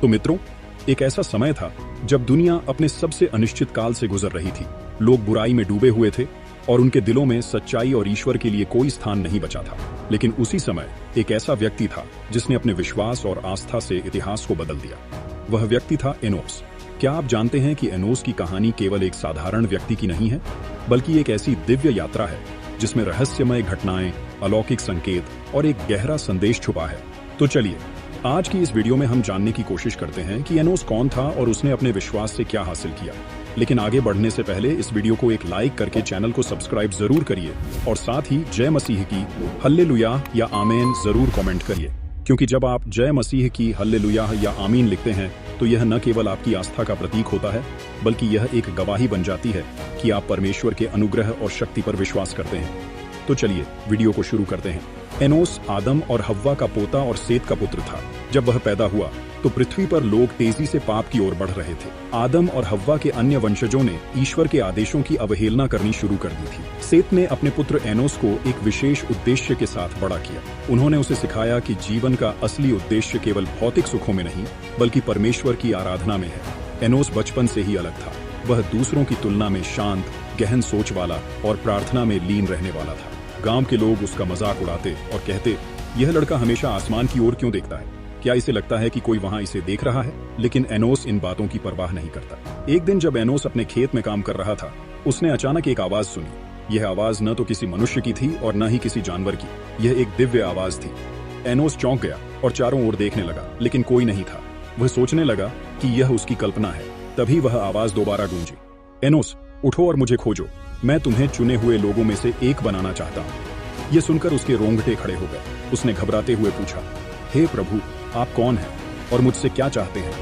तो मित्रों, एक ऐसा समय था जब दुनिया अपने सबसे अनिश्चित काल से गुजर रही थी। लोग बुराई में डूबे हुए थे और उनके दिलों में सच्चाई और ईश्वर के लिए कोई स्थान नहीं बचा था। लेकिन उसी समय एक ऐसा व्यक्ति था जिसने अपने विश्वास और आस्था से इतिहास को बदल दिया। वह व्यक्ति था एनोस। क्या आप जानते हैं कि एनोस की कहानी केवल एक साधारण व्यक्ति की नहीं है, बल्कि एक ऐसी दिव्य यात्रा है जिसमें रहस्यमय घटनाएं, अलौकिक संकेत और एक गहरा संदेश छुपा है। तो चलिए, आज की इस वीडियो में हम जानने की कोशिश करते हैं कि एनोस कौन था और उसने अपने विश्वास से क्या हासिल किया। लेकिन आगे बढ़ने से पहले इस वीडियो को एक लाइक करके चैनल को सब्सक्राइब जरूर करिए और साथ ही जय मसीह की हल्लेलुया या आमीन जरूर कमेंट करिए, क्योंकि जब आप जय मसीह की हल्लेलुया या आमीन लिखते हैं तो यह न केवल आपकी आस्था का प्रतीक होता है, बल्कि यह एक गवाही बन जाती है कि आप परमेश्वर के अनुग्रह और शक्ति पर विश्वास करते हैं। तो चलिए वीडियो को शुरू करते हैं। एनोस आदम और हव्वा का पोता और सेत का पुत्र था। जब वह पैदा हुआ तो पृथ्वी पर लोग तेजी से पाप की ओर बढ़ रहे थे। आदम और हव्वा के अन्य वंशजों ने ईश्वर के आदेशों की अवहेलना करनी शुरू कर दी थी। सेत ने अपने पुत्र एनोस को एक विशेष उद्देश्य के साथ बड़ा किया। उन्होंने उसे सिखाया कि जीवन का असली उद्देश्य केवल भौतिक सुखों में नहीं, बल्कि परमेश्वर की आराधना में है। एनोस बचपन से ही अलग था। वह दूसरों की तुलना में शांत, गहन सोच वाला और प्रार्थना में लीन रहने वाला था। गांव के लोग उसका मजाक उड़ाते और कहते, यह लड़का हमेशा आसमान की ओर क्यों देखता है? क्या इसे लगता है कि कोई वहां इसे देख रहा है? लेकिन एनोस इन बातों की परवाह नहीं करता। एक दिन जब एनोस अपने खेत में काम कर रहा था, उसने अचानक एक आवाज सुनी। यह आवाज न तो किसी मनुष्य की थी और न ही किसी जानवर की। यह एक दिव्य आवाज थी। एनोस चौंक गया और चारों ओर देखने लगा, लेकिन कोई नहीं था। वह सोचने लगा कि यह उसकी कल्पना है। तभी वह आवाज दोबारा गूंजी, एनोस उठो और मुझे खोजो, मैं तुम्हें चुने हुए लोगों में से एक बनाना चाहता हूँ। यह सुनकर उसके रोंगटे खड़े हो गए। उसने घबराते हुए पूछा, हे प्रभु, आप कौन हैं और मुझसे क्या चाहते हैं?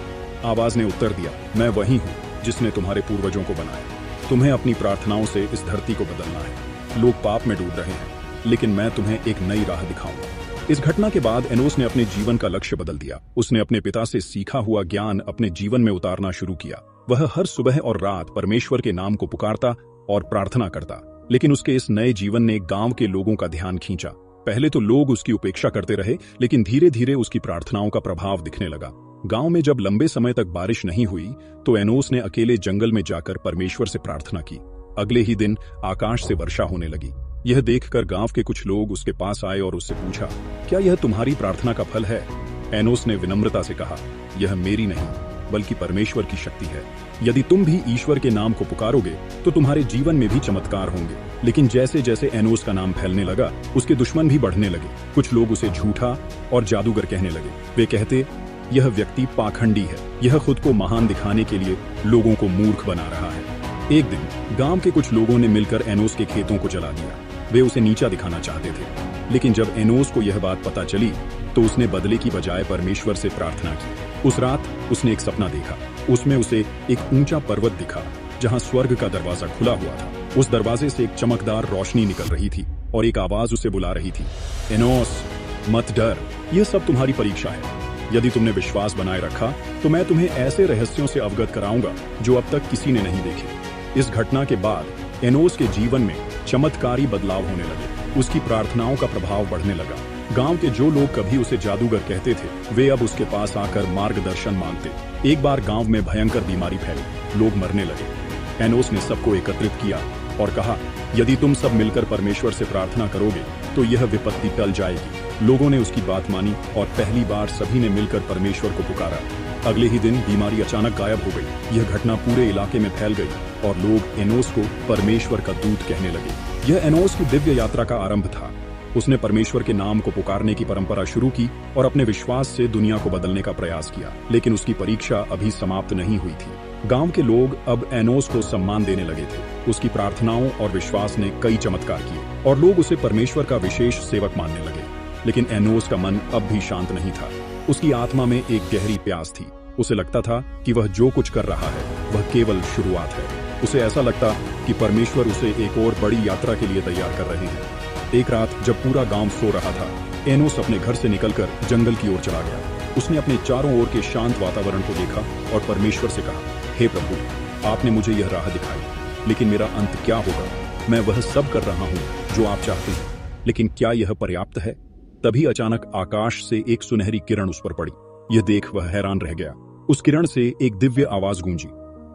आवाज ने उत्तर दिया, मैं वही हूँ जिसने तुम्हारे पूर्वजों को बनाया। तुम्हें अपनी प्रार्थनाओं से इस धरती को बदलना है। लोग पाप में डूब रहे हैं, लेकिन मैं तुम्हें एक नई राह दिखाऊंगा। इस घटना के बाद एनोस ने अपने जीवन का लक्ष्य बदल दिया। उसने अपने पिता से सीखा हुआ ज्ञान अपने जीवन में उतारना शुरू किया। वह हर सुबह और रात परमेश्वर के नाम को पुकारता और प्रार्थना करता। लेकिन उसके इस नए जीवन ने गांव के लोगों का ध्यान खींचा। पहले तो लोग उसकी उपेक्षा करते रहे, लेकिन धीरे धीरे उसकी प्रार्थनाओं का प्रभाव दिखने लगा। गांव में जब लंबे समय तक बारिश नहीं हुई तो एनोस ने अकेले जंगल में जाकर परमेश्वर से प्रार्थना की। अगले ही दिन आकाश से वर्षा होने लगी। यह देखकर गांव के कुछ लोग उसके पास आए और उससे पूछा, क्या यह तुम्हारी प्रार्थना का फल है? एनोस ने विनम्रता से कहा, यह मेरी नहीं, बल्कि परमेश्वर की शक्ति है। यदि तुम भी ईश्वर के नाम को पुकारोगे तो तुम्हारे जीवन में भी चमत्कार होंगे। लेकिन जैसे जैसे एनोस का नाम फैलने लगा, उसके दुश्मन भी बढ़ने लगे। कुछ लोग उसे झूठा और जादूगर कहने लगे। वे कहते, यह व्यक्ति पाखंडी है, यह खुद को महान दिखाने के लिए लोगों को मूर्ख बना रहा है। एक दिन गांव के कुछ लोगों ने मिलकर एनोस के खेतों को जला दिया। वे उसे नीचा दिखाना चाहते थे। लेकिन जब एनोस को यह बात पता चली तो उसने बदले की बजाय परमेश्वर से प्रार्थना की। उस रात उसने एक सपना देखा। उसमें उसे एक ऊंचा पर्वत दिखा जहां स्वर्ग का दरवाजा खुला हुआ था। उस दरवाजे से एक चमकदार रोशनी निकल रही थी और एक आवाज उसे बुला रही थी, एनोस मत डर, यह सब तुम्हारी परीक्षा है। यदि तुमने विश्वास बनाए रखा तो मैं तुम्हें ऐसे रहस्यों से अवगत कराऊंगा जो अब तक किसी ने नहीं देखे। इस घटना के बाद एनोस के जीवन में चमत्कारी बदलाव होने लगे। उसकी प्रार्थनाओं का प्रभाव बढ़ने लगा। गांव के जो लोग कभी उसे जादूगर कहते थे, वे अब उसके पास आकर मार्गदर्शन मांगते। एक बार गांव में भयंकर बीमारी फैली, लोग मरने लगे। एनोस ने सबको एकत्रित किया और कहा, यदि तुम सब मिलकर परमेश्वर से प्रार्थना करोगे तो यह विपत्ति टल जाएगी। लोगों ने उसकी बात मानी और पहली बार सभी ने मिलकर परमेश्वर को पुकारा। अगले ही दिन बीमारी अचानक गायब हो गई। यह घटना पूरे इलाके में फैल गई और लोग एनोस को परमेश्वर का दूत कहने लगे। यह एनोस की दिव्य यात्रा का आरंभ था। उसने परमेश्वर के नाम को पुकारने की परंपरा शुरू की और अपने विश्वास से दुनिया को बदलने का प्रयास किया। लेकिन उसकी परीक्षा अभी समाप्त नहीं हुई थी। गांव के लोग अब एनोस को सम्मान देने लगे थे। उसकी प्रार्थनाओं और विश्वास ने कई चमत्कार किए और लोग उसे परमेश्वर का विशेष सेवक मानने लगे। लेकिन एनोस का मन अब भी शांत नहीं था। उसकी आत्मा में एक गहरी प्यास थी। उसे लगता था कि वह जो कुछ कर रहा है वह केवल शुरुआत है। उसे ऐसा लगता कि परमेश्वर उसे एक और बड़ी यात्रा के लिए तैयार कर रहे हैं। एक रात जब पूरा गांव सो रहा था, एनोस अपने घर से निकलकर जंगल की ओर चला गया। उसने अपने चारों ओर के शांत वातावरण को देखा और परमेश्वर से कहा, हे प्रभु, आपने मुझे यह राह दिखाई, लेकिन मेरा अंत क्या होगा? मैं वह सब कर रहा हूँ जो आप चाहते हैं, लेकिन क्या यह पर्याप्त है? तभी अचानक आकाश से एक सुनहरी किरण उस पर पड़ी। यह देख वह हैरान रह गया। उस किरण से एक दिव्य आवाज गूंजी,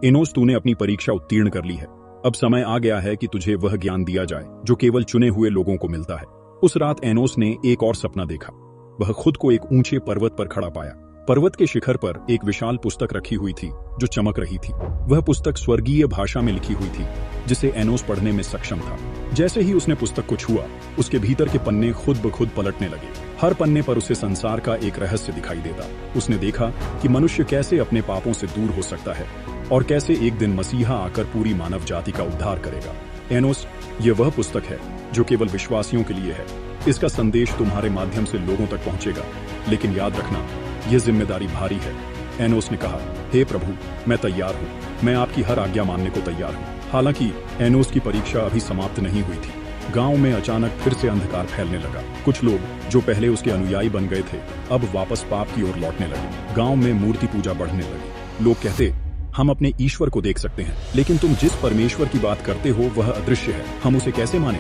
एनोस, तूने अपनी परीक्षा उत्तीर्ण कर ली है। अब समय आ गया है कि तुझे वह ज्ञान दिया जाए जो केवल चुने हुए लोगों को मिलता है। उस रात एनोस ने एक और सपना देखा। वह खुद को एक ऊंचे पर्वत पर खड़ा पाया। पर्वत के शिखर पर एक विशाल पुस्तक रखी हुई थी जो चमक रही थी। वह पुस्तक स्वर्गीय भाषा में लिखी हुई थी जिसे एनोस पढ़ने में सक्षम था। जैसे ही उसने पुस्तक को छुआ, उसके भीतर के पन्ने खुद ब खुद पलटने लगे। हर पन्ने पर उसे संसार का एक रहस्य दिखाई देता। उसने देखा कि मनुष्य कैसे अपने पापों से दूर हो सकता है और कैसे एक दिन मसीहा आकर पूरी मानव जाति का उद्धार करेगा। एनोस, ये वह पुस्तक है जो केवल विश्वासियों के लिए है। इसका संदेश तुम्हारे माध्यम से लोगों तक पहुंचेगा, लेकिन याद रखना, यह जिम्मेदारी भारी है। एनोस ने कहा, हे प्रभु, मैं तैयार हूँ। मैं आपकी हर आज्ञा मानने को तैयार हूँ। हालांकि एनोस की परीक्षा अभी समाप्त नहीं हुई थी। गांव में अचानक फिर से अंधकार फैलने लगा। कुछ लोग जो पहले उसके अनुयायी बन गए थे, अब वापस पाप की ओर लौटने लगे। गांव में मूर्ति पूजा बढ़ने लगी। लोग कहते, हम अपने ईश्वर को देख सकते हैं, लेकिन तुम जिस परमेश्वर की बात करते हो वह अदृश्य है, हम उसे कैसे माने?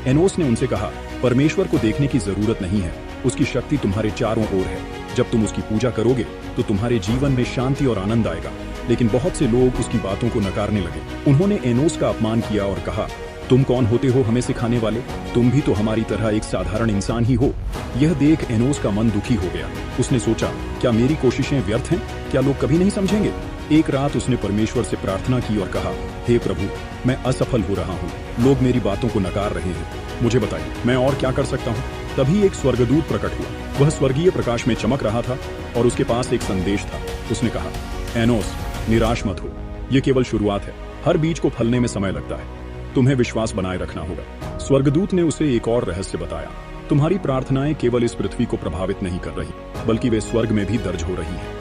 एनोस ने उनसे कहा, परमेश्वर को देखने की जरूरत नहीं है, उसकी शक्ति तुम्हारे चारों ओर है। जब तुम उसकी पूजा करोगे तो तुम्हारे जीवन में शांति और आनंद आएगा। लेकिन बहुत से लोग उसकी बातों को नकारने लगे। उन्होंने एनोस का अपमान किया और कहा, तुम कौन होते हो हमें सिखाने वाले? तुम भी तो हमारी तरह एक साधारण इंसान ही हो। यह देख एनोस का मन दुखी हो गया। उसने सोचा, क्या मेरी कोशिशें व्यर्थ हैं? क्या लोग कभी नहीं समझेंगे? एक रात उसने परमेश्वर से प्रार्थना की और कहा, हे प्रभु, मैं असफल हो रहा हूँ। लोग मेरी बातों को नकार रहे हैं। मुझे बताइए, मैं और क्या कर सकता हूँ? तभी एक स्वर्गदूत प्रकट हुआ। वह स्वर्गीय प्रकाश में चमक रहा था और उसके पास एक संदेश था। उसने कहा, एनोस, निराश मत हो, यह केवल शुरुआत है। हर बीज को फलने में समय लगता है। तुम्हें विश्वास बनाए रखना होगा। स्वर्गदूत ने उसे एक और रहस्य बताया। तुम्हारी प्रार्थनाएं केवल इस पृथ्वी को प्रभावित नहीं कर रही, बल्कि वे स्वर्ग में भी दर्ज हो रही हैं।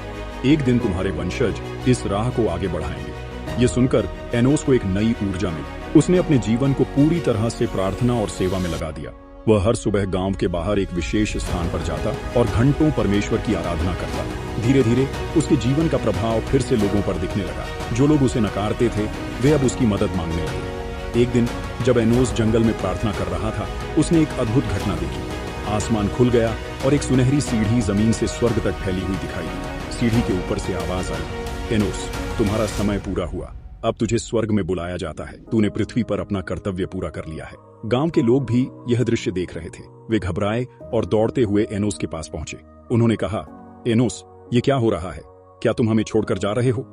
एक दिन तुम्हारे वंशज इस राह को आगे बढ़ाएंगे। ये सुनकर एनोस को एक नई ऊर्जा मिली। उसने अपने जीवन को पूरी तरह से प्रार्थना और सेवा में लगा दिया। वह हर सुबह गांव के बाहर एक विशेष स्थान पर जाता और घंटों परमेश्वर की आराधना करता। धीरे धीरे उसके जीवन का प्रभाव फिर से लोगों पर दिखने लगा। जो लोग उसे नकारते थे, वे अब उसकी मदद मांगने लगे। एक दिन जब एनोस जंगल में प्रार्थना कर रहा था, उसने एक अद्भुत घटना देखी। आसमान खुल गया और एक सुनहरी सीढ़ी जमीन से स्वर्ग तक फैली हुई दिखाई दी। सीढ़ी के ऊपर से आवाज आई, एनोस, तुम्हारा समय पूरा हुआ। अब तुझे स्वर्ग में बुलाया जाता है। तूने पृथ्वी पर अपना कर्तव्य पूरा कर लिया है। गांव के लोग भी यह दृश्य देख रहे थे। वे घबराए और दौड़ते हुए एनोस के पास पहुंचे। उन्होंने कहा, एनोस, ये क्या हो रहा है? क्या तुम हमें छोड़कर जा रहे हो?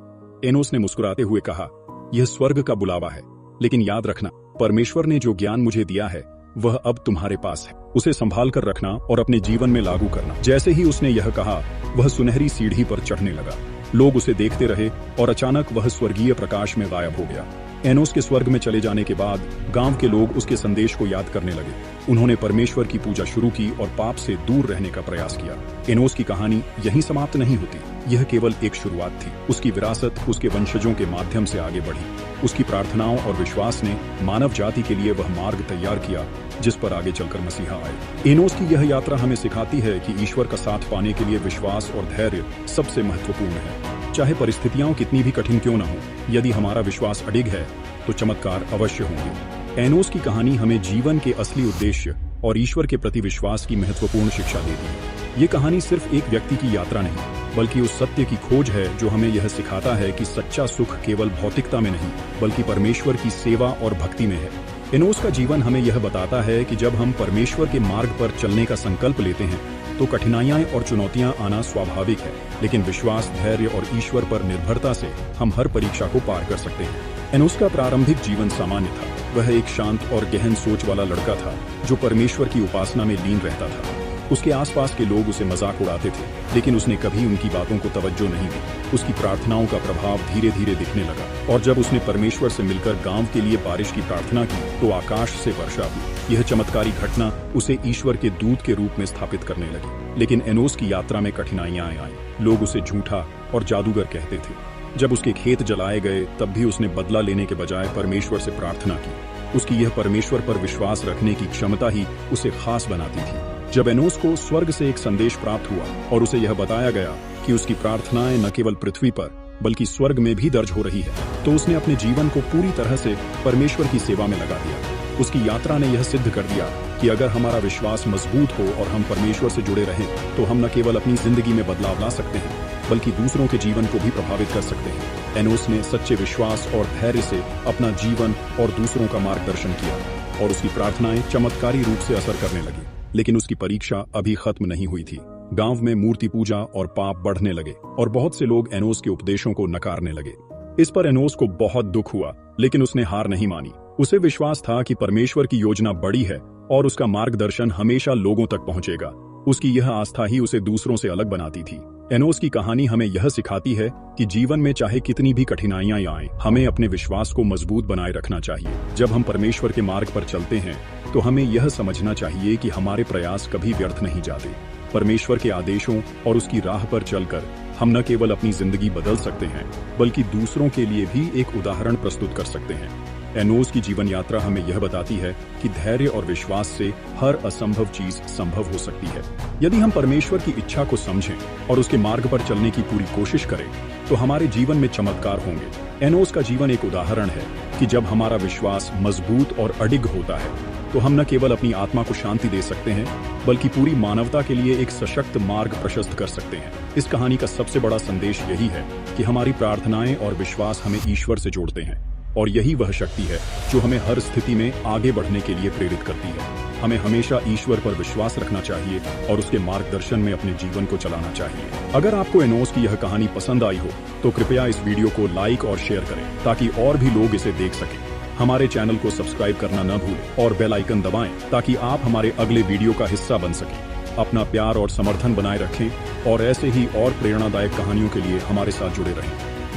एनोस ने मुस्कुराते हुए कहा, यह स्वर्ग का बुलावा है, लेकिन याद रखना, परमेश्वर ने जो ज्ञान मुझे दिया है वह अब तुम्हारे पास है। उसे संभाल कर रखना और अपने जीवन में लागू करना। जैसे ही उसने यह कहा, वह सुनहरी सीढ़ी पर चढ़ने लगा। लोग उसे देखते रहे और अचानक वह स्वर्गीय प्रकाश में गायब हो गया। एनोस के स्वर्ग में चले जाने के बाद गांव के लोग उसके संदेश को याद करने लगे। उन्होंने परमेश्वर की पूजा शुरू की और पाप से दूर रहने का प्रयास किया। एनोस की कहानी यहीं समाप्त नहीं होती। यह केवल एक शुरुआत थी। उसकी विरासत उसके वंशजों के माध्यम से आगे बढ़ी। उसकी प्रार्थनाओं और विश्वास ने मानव जाति के लिए वह मार्ग तैयार किया जिस पर आगे चलकर मसीहा आए। एनोस की यह यात्रा हमें सिखाती है कि ईश्वर का साथ पाने के लिए विश्वास और धैर्य सबसे महत्वपूर्ण है। चाहे परिस्थितियां कितनी भी कठिन क्यों न हो, यदि हमारा विश्वास अडिग है तो चमत्कार अवश्य होंगे। एनोस की कहानी हमें जीवन के असली उद्देश्य और ईश्वर के प्रति विश्वास की महत्वपूर्ण शिक्षा देती है। ये कहानी सिर्फ एक व्यक्ति की यात्रा नहीं, बल्कि उस सत्य की खोज है जो हमें यह सिखाता है कि सच्चा सुख केवल भौतिकता में नहीं, बल्कि परमेश्वर की सेवा और भक्ति में है। एनोस का जीवन हमें यह बताता है कि जब हम परमेश्वर के मार्ग पर चलने का संकल्प लेते हैं तो कठिनाइयां और चुनौतियां आना स्वाभाविक है, लेकिन विश्वास, धैर्य और ईश्वर पर निर्भरता से हम हर परीक्षा को पार कर सकते हैं। एनोस का प्रारंभिक जीवन सामान्य था। वह एक शांत और गहन सोच वाला लड़का था जो परमेश्वर की उपासना में लीन रहता था। उसके आसपास के लोग उसे मजाक उड़ाते थे, लेकिन उसने कभी उनकी बातों को तवज्जो नहीं दी। उसकी प्रार्थनाओं का प्रभाव धीरे धीरे दिखने लगा और जब उसने परमेश्वर से मिलकर गांव के लिए बारिश की प्रार्थना की तो आकाश से वर्षा हुई। यह चमत्कारी घटना उसे ईश्वर के दूत के रूप में स्थापित करने लगी। लेकिन एनोस की यात्रा में कठिनाइयां आई। लोग उसे झूठा और जादूगर कहते थे। जब उसके खेत जलाए गए तब भी उसने बदला लेने के बजाय परमेश्वर से प्रार्थना की। उसकी यह परमेश्वर पर विश्वास रखने की क्षमता ही उसे खास बनाती थी। जब एनोस को स्वर्ग से एक संदेश प्राप्त हुआ और उसे यह बताया गया कि उसकी प्रार्थनाएं न केवल पृथ्वी पर बल्कि स्वर्ग में भी दर्ज हो रही है, तो उसने अपने जीवन को पूरी तरह से परमेश्वर की सेवा में लगा दिया। उसकी यात्रा ने यह सिद्ध कर दिया कि अगर हमारा विश्वास मजबूत हो और हम परमेश्वर से जुड़े रहें तो हम न केवल अपनी जिंदगी में बदलाव ला सकते हैं बल्कि दूसरों के जीवन को भी प्रभावित कर सकते हैं। एनोस ने सच्चे विश्वास और धैर्य से अपना जीवन और दूसरों का मार्गदर्शन किया और उसकी प्रार्थनाएं चमत्कारी रूप से असर करने लगी। लेकिन उसकी परीक्षा अभी खत्म नहीं हुई थी। गांव में मूर्ति पूजा और पाप बढ़ने लगे और बहुत से लोग एनोस के उपदेशों को नकारने लगे। इस पर एनोस को बहुत दुख हुआ, लेकिन उसने हार नहीं मानी। उसे विश्वास था कि परमेश्वर की योजना बड़ी है और उसका मार्गदर्शन हमेशा लोगों तक पहुंचेगा। उसकी यह आस्था ही उसे दूसरों से अलग बनाती थी। एनोस की कहानी हमें यह सिखाती है कि जीवन में चाहे कितनी भी कठिनाइयां आएं, हमें अपने विश्वास को मजबूत बनाए रखना चाहिए। जब हम परमेश्वर के मार्ग पर चलते हैं तो हमें यह समझना चाहिए कि हमारे प्रयास कभी व्यर्थ नहीं जाते। परमेश्वर के आदेशों और उसकी राह पर चलकर हम न केवल अपनी जिंदगी बदल सकते हैं, बल्कि दूसरों के लिए भी एक उदाहरण प्रस्तुत कर सकते हैं। एनोस की जीवन यात्रा हमें यह बताती है कि धैर्य और विश्वास से हर असंभव चीज संभव हो सकती है। यदि हम परमेश्वर की इच्छा को समझें और उसके मार्ग पर चलने की पूरी कोशिश करें, तो हमारे जीवन में चमत्कार होंगे। एनोस का जीवन एक उदाहरण है कि जब हमारा विश्वास मजबूत और अडिग होता है, तो हम न केवल अपनी आत्मा को शांति दे सकते हैं, बल्कि पूरी मानवता के लिए एक सशक्त मार्ग प्रशस्त कर सकते हैं। इस कहानी का सबसे बड़ा संदेश यही है कि हमारी प्रार्थनाएं और विश्वास हमें ईश्वर से जोड़ते हैं, और यही वह शक्ति है जो हमें हर स्थिति में आगे बढ़ने के लिए प्रेरित करती है। हमें हमेशा ईश्वर पर विश्वास रखना चाहिए और उसके मार्गदर्शन में अपने जीवन को चलाना चाहिए। अगर आपको एनोस की यह कहानी पसंद आई हो तो कृपया इस वीडियो को लाइक और शेयर करें, ताकि और भी लोग इसे देख सकें। हमारे चैनल को सब्सक्राइब करना न भूलें और बेल आइकन दबाएं, ताकि आप हमारे अगले वीडियो का हिस्सा बन सकें। अपना प्यार और समर्थन बनाए रखें और ऐसे ही और प्रेरणादायक कहानियों के लिए हमारे साथ जुड़े रहें।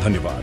धन्यवाद।